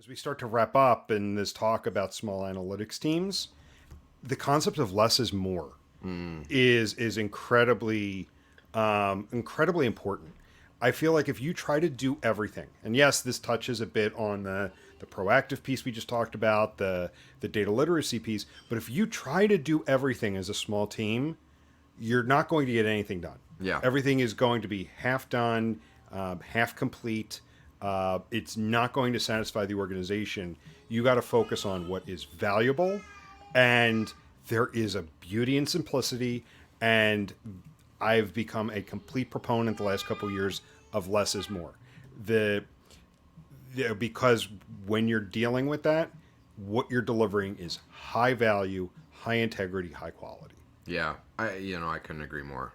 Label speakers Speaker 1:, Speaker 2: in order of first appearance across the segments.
Speaker 1: As we start to wrap up in this talk about small analytics teams, the concept of less is more is incredibly important. I feel like if you try to do everything, and yes, this touches a bit on the proactive piece we just talked about, the data literacy piece, but if you try to do everything as a small team, you're not going to get anything done.
Speaker 2: Yeah.
Speaker 1: Everything is going to be half done, half complete. It's not going to satisfy the organization. You got to focus on what is valuable, and there is a beauty in simplicity. And I've become a complete proponent the last couple of years of less is more. Because when you're dealing with that, what you're delivering is high value, high integrity, high quality.
Speaker 2: Yeah, I couldn't agree more.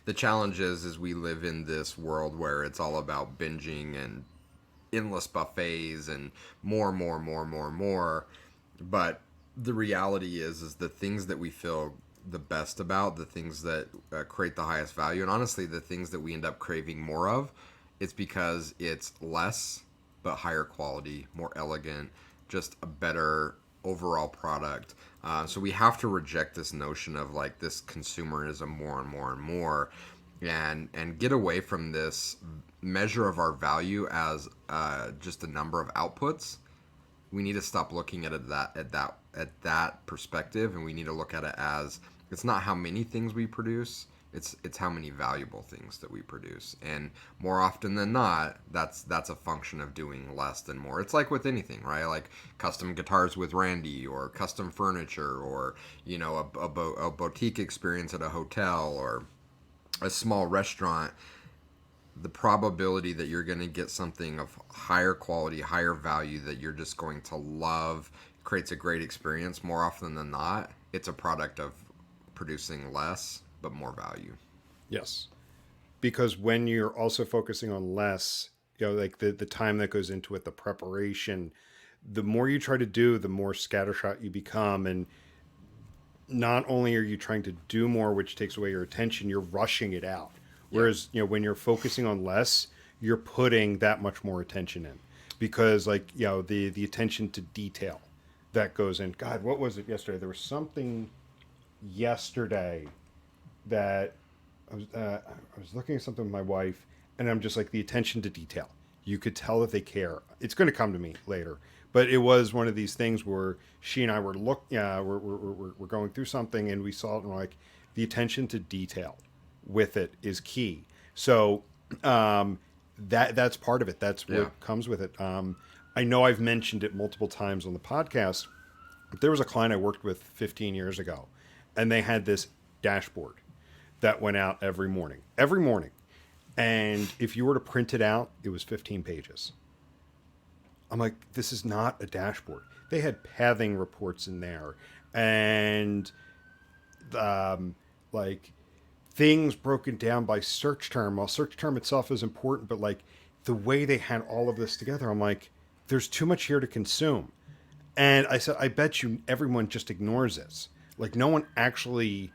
Speaker 2: The challenge is we live in this world where it's all about binging and endless buffets and more. But the reality is the things that we feel the best about, the things that create the highest value, and honestly, the things that we end up craving more of, it's because it's less but higher quality, more elegant, just a better overall product. So we have to reject this notion of like this consumerism more and more, and get away from this measure of our value as just a number of outputs. We need to stop looking at it at that perspective, and we need to look at it as it's not how many things we produce. It's how many valuable things that we produce, and more often than not, that's a function of doing less than more. It's like with anything, right? Like custom guitars with Randy, or custom furniture, or a boutique experience at a hotel, or a small restaurant. The probability that you're going to get something of higher quality, higher value that you're just going to love, creates a great experience. More often than not, it's a product of producing less but more value.
Speaker 1: Yes. Because when you're also focusing on less, like the time that goes into it, the preparation, the more you try to do, the more scattershot you become. And not only are you trying to do more, which takes away your attention, you're rushing it out. Whereas, when you're focusing on less, you're putting that much more attention in. Because the attention to detail that goes in. God, what was it yesterday? There was something yesterday that I was looking at something with my wife, and I'm just like, the attention to detail. You could tell that they care. It's going to come to me later, but it was one of these things where she and I were we're going through something, and we saw it, and we're like, the attention to detail with it is key. So that's part of it. That's what comes with it. I know I've mentioned it multiple times on the podcast. There was a client I worked with 15 years ago, and they had this dashboard that went out every morning. And if you were to print it out, it was 15 pages. I'm like, this is not a dashboard. They had pathing reports in there, and like things broken down by search term. Well, search term itself is important, but like the way they had all of this together, I'm like, there's too much here to consume. And I said, I bet you everyone just ignores this. Like, no one actually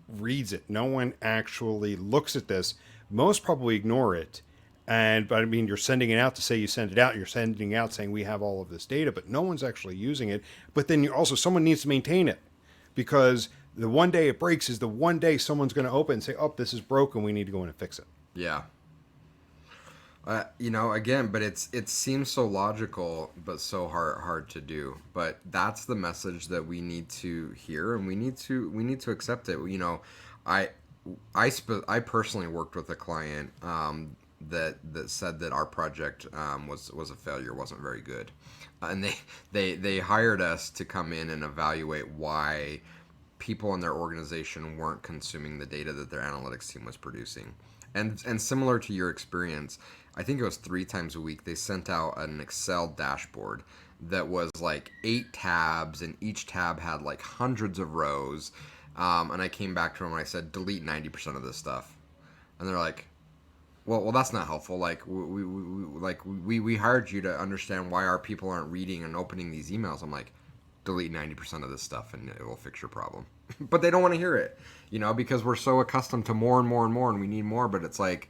Speaker 1: reads it. No one actually looks at this. Most probably ignore it. But I mean, you're sending it out to say you send it out. You're sending out saying we have all of this data, but no one's actually using it. But then someone needs to maintain it, because the one day it breaks is the one day someone's going to open and say, oh, this is broken. We need to go in and fix it.
Speaker 2: Yeah. Again, but it seems so logical, but so hard to do. But that's the message that we need to hear, and we need to accept it. I personally worked with a client that said that our project was a failure, wasn't very good, and they hired us to come in and evaluate why people in their organization weren't consuming the data that their analytics team was producing. And similar to your experience, I think it was 3 times a week, they sent out an Excel dashboard that was like 8 tabs, and each tab had like hundreds of rows. And I came back to them and I said, delete 90% of this stuff. And they're like, well, that's not helpful. Like we hired you to understand why our people aren't reading and opening these emails. I'm like, delete 90% of this stuff and it will fix your problem. But they don't want to hear it, because we're so accustomed to more and more and more, and we need more. But it's like,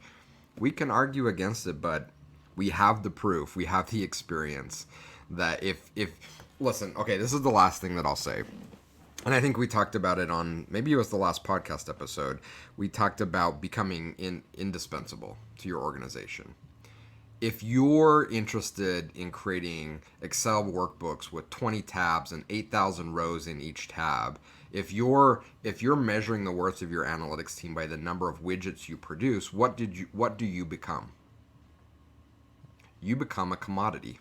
Speaker 2: we can argue against it, but we have the proof, we have the experience that if listen, okay, this is the last thing that I'll say. And I think we talked about it on, maybe it was the last podcast episode. We talked about becoming indispensable to your organization. If you're interested in creating Excel workbooks with 20 tabs and 8,000 rows in each tab, if you're measuring the worth of your analytics team by the number of widgets you produce, what do you become? You become a commodity.